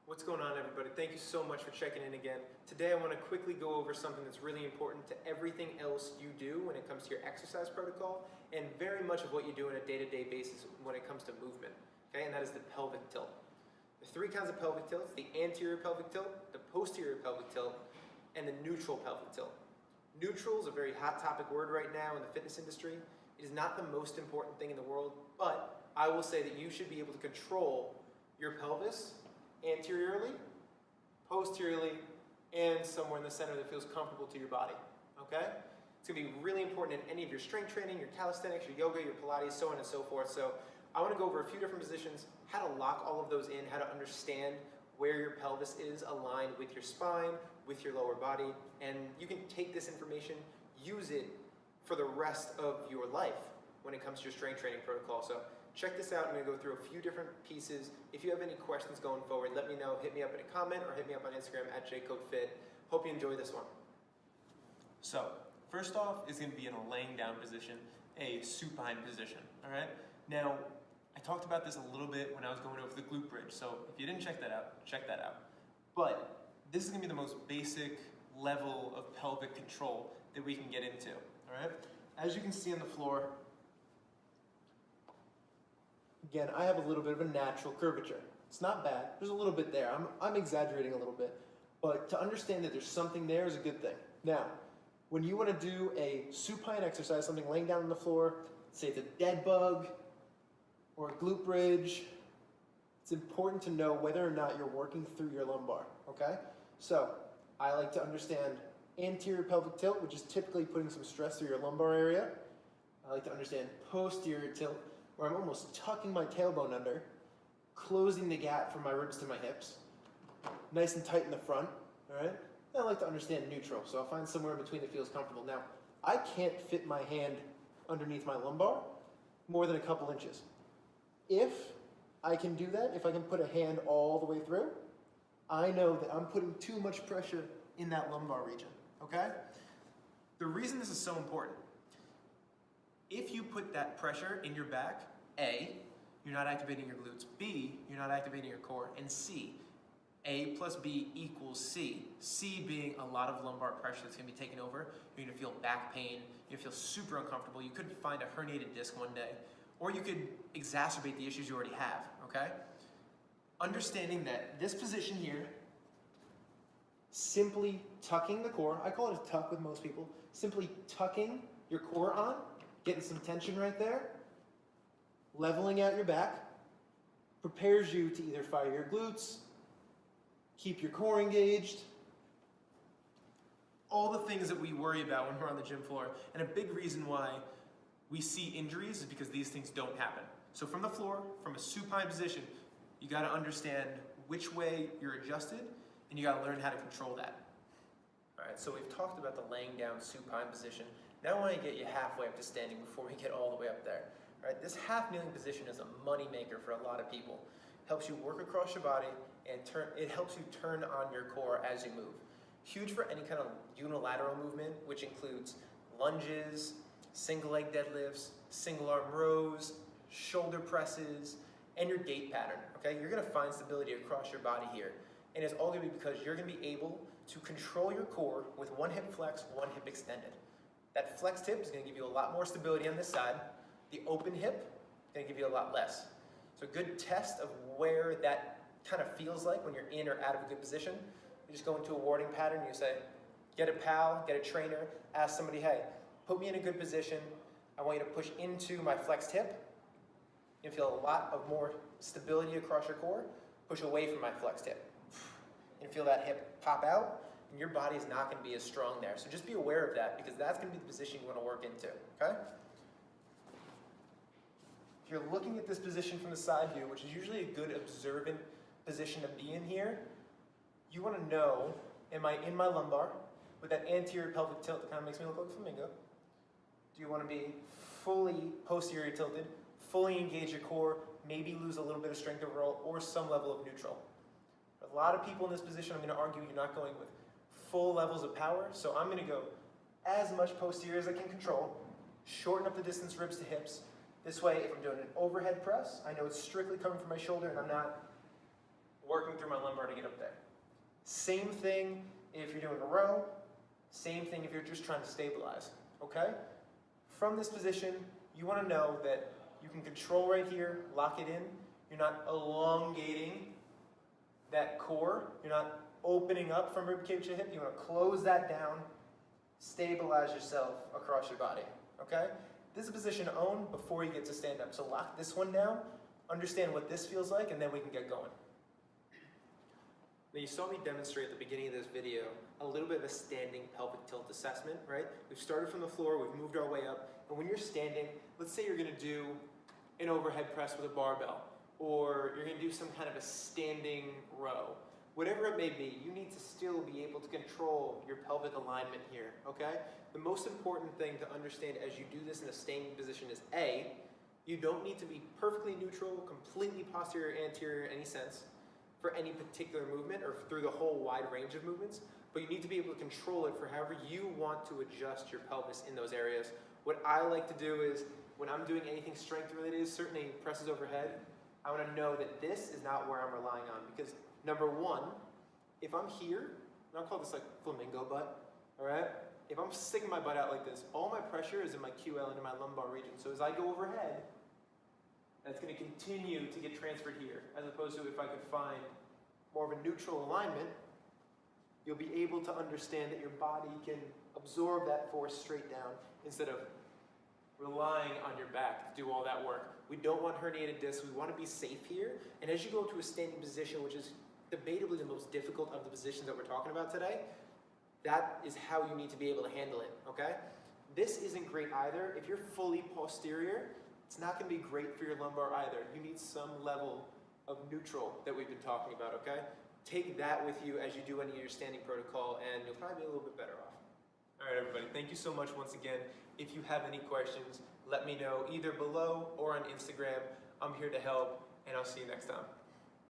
What's going on, everybody? Thank you so much for checking in again. Today I want to quickly go over something that's really important to everything else you do when it comes to your exercise protocol and very much of what you do on a day-to-day basis when it comes to movement, okay? And that is the pelvic tilt. There's three kinds of pelvic tilts: the anterior pelvic tilt, the posterior pelvic tilt, and the neutral pelvic tilt. Neutral is a very hot topic word right now in the fitness industry. It is not the most important thing in the world, but I will say that you should be able to control your pelvis anteriorly, posteriorly, and somewhere in the center that feels comfortable to your body, okay? It's gonna be really important in any of your strength training, your calisthenics, your yoga, your Pilates, so on and so forth. So I wanna go over a few different positions, how to lock all of those in, how to understand where your pelvis is aligned with your spine, with your lower body, and you can take this information, use it for the rest of your life when it comes to your strength training protocol. So check this out. I'm going to go through a few different pieces. If you have any questions going forward, let me know. Hit me up in a comment or hit me up on Instagram at JCodeFit. Hope you enjoy this one. So first off is going to be in a laying down position, a supine position. All right. Now I talked about this a little bit when I was going over the glute bridge. So if you didn't check that out, check that out. But this is going to be the most basic level of pelvic control that we can get into. All right. As you can see on the floor, again, I have a little bit of a natural curvature. It's not bad. There's a little bit there. I'm exaggerating a little bit. But to understand that there's something there is a good thing. Now, when you want to do a supine exercise, something laying down on the floor, say it's a dead bug or a glute bridge, it's important to know whether or not you're working through your lumbar, okay? So, I like to understand anterior pelvic tilt, which is typically putting some stress through your lumbar area. I like to understand posterior tilt, where I'm almost tucking my tailbone under, closing the gap from my ribs to my hips, nice and tight in the front, all right? And I like to understand neutral, so I'll find somewhere in between that feels comfortable. Now, I can't fit my hand underneath my lumbar more than a couple inches. If I can do that, if I can put a hand all the way through, I know that I'm putting too much pressure in that lumbar region, okay? The reason this is so important, if you put that pressure in your back, A, you're not activating your glutes. B, you're not activating your core. And C, A plus B equals C. C being a lot of lumbar pressure that's gonna be taken over. You're gonna feel back pain. You're gonna feel super uncomfortable. You could find a herniated disc one day. Or you could exacerbate the issues you already have, okay? Understanding that this position here, simply tucking the core, I call it a tuck with most people, simply tucking your core on, getting some tension right there, leveling out your back, prepares you to either fire your glutes, keep your core engaged, all the things that we worry about when we're on the gym floor. And a big reason why we see injuries is because these things don't happen. So from the floor, from a supine position, you gotta understand which way you're adjusted, and you gotta learn how to control that. All right, so we've talked about the laying down supine position. Now I want to get you halfway up to standing before we get all the way up there. All right, this half kneeling position is a money maker for a lot of people. Helps you work across your body and it helps you turn on your core as you move. Huge for any kind of unilateral movement, which includes lunges, single leg deadlifts, single arm rows, shoulder presses, and your gait pattern. Okay, you're going to find stability across your body here. And it's all going to be because you're going to be able to control your core with one hip flex, one hip extended. That flexed hip is going to give you a lot more stability on this side. The open hip is going to give you a lot less. So a good test of where that kind of feels like when you're in or out of a good position. You just go into a warding pattern. You say, get a pal, get a trainer, ask somebody, hey, put me in a good position. I want you to push into my flexed hip. You feel a lot of more stability across your core. Push away from my flexed hip. And feel that hip pop out. And your body is not going to be as strong there. So just be aware of that because that's going to be the position you want to work into, okay? If you're looking at this position from the side view, which is usually a good observant position to be in here, you want to know, am I in my lumbar with that anterior pelvic tilt that kind of makes me look like a flamingo? Do you want to be fully posterior tilted, fully engage your core, maybe lose a little bit of strength overall, or some level of neutral? A lot of people in this position, I'm going to argue, you're not going with full levels of power, so I'm going to go as much posterior as I can control, shorten up the distance ribs to hips. This way, if I'm doing an overhead press, I know it's strictly coming from my shoulder and I'm not working through my lumbar to get up there. Same thing if you're doing a row, same thing if you're just trying to stabilize, okay? From this position, you want to know that you can control right here, lock it in. You're not elongating that core. You're not opening up from ribcage to hip. You want to close that down, stabilize yourself across your body, okay? This is a position to own before you get to stand up. So lock this one down, understand what this feels like, and then we can get going. Now you saw me demonstrate at the beginning of this video a little bit of a standing pelvic tilt assessment, right? We've started from the floor, we've moved our way up, and when you're standing, let's say you're gonna do an overhead press with a barbell, or you're gonna do some kind of a standing row. Whatever it may be, you need to still be able to control your pelvic alignment here, okay? The most important thing to understand as you do this in a standing position is A, you don't need to be perfectly neutral, completely posterior, anterior in any sense for any particular movement or through the whole wide range of movements, but you need to be able to control it for however you want to adjust your pelvis in those areas. What I like to do is, when I'm doing anything strength related, certainly presses overhead, I want to know that this is not where I'm relying on, because number one, if I'm here, and I'll call this like flamingo butt, all right? If I'm sticking my butt out like this, all my pressure is in my QL and in my lumbar region. So as I go overhead, that's going to continue to get transferred here, as opposed to if I could find more of a neutral alignment, you'll be able to understand that your body can absorb that force straight down instead of relying on your back to do all that work. We don't want herniated discs. We want to be safe here. And as you go to a standing position, which is debatably the most difficult of the positions that we're talking about today, that is how you need to be able to handle it, okay? This isn't great either. If you're fully posterior, it's not going to be great for your lumbar either. You need some level of neutral that we've been talking about, okay? Take that with you as you do any of your standing protocol, and you'll probably be a little bit better off. All right, everybody, thank you so much once again. If you have any questions, let me know either below or on Instagram. I'm here to help, and I'll see you next time.